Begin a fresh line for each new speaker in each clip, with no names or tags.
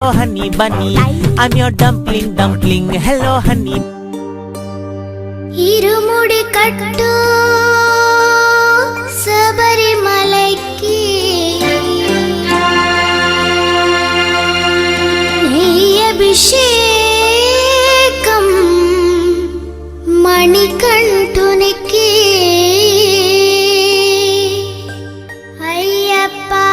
Oh honey bunny, I'm your dumpling. Hello honey.
irumudi kattu sabarimalaki neyabhishekam manikantuniki ayyappa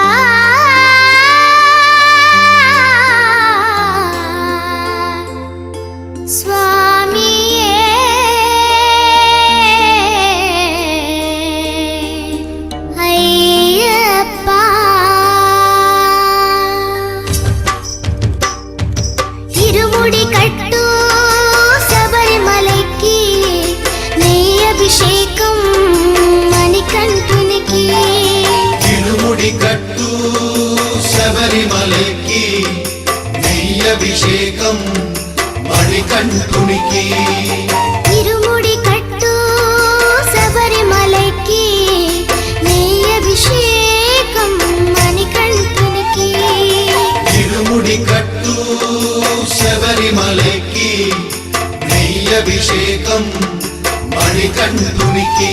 irumudi kattu sabarimalaki neyabhishekam manikantuniki
irumudi kattu sabarimalaki neyabhishekam manikantuniki
irumudi kattu sabarimalaki neyabhishekam manikantuniki
irumudi kattu శబరిమలకి నెయ్యభిషేకం మణికంఠునికి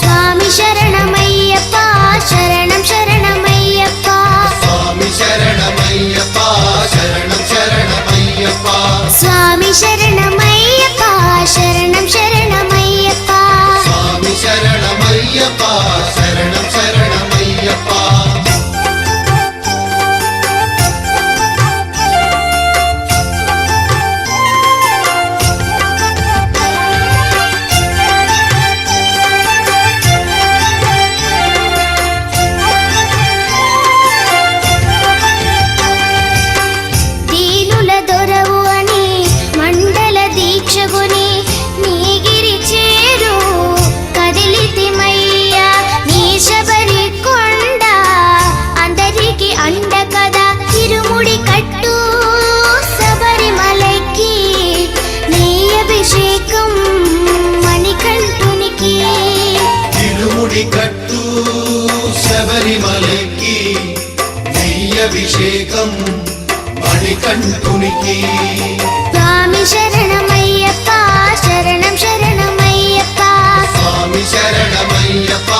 స్వామి శరణమయ్యప్ప శరణం శరణమయ్యప్ప
స్వామి శరణమయ్యప్ప శరణం శరణమయ్యప్ప
స్వామి శరణమయ్యప్ప శరణం శరణమయ్యప్ప
స్వామి శరణమయ్యప్ప శరణం శరణమయ్యప్ప కట్టు శబరిమలకి నెయ్యభిషేకం మణికంఠునికి
స్వామి శరణమయ్యప్ప శరణం శరణమయ్యప్ప
స్వామి శరణమయ్యప్ప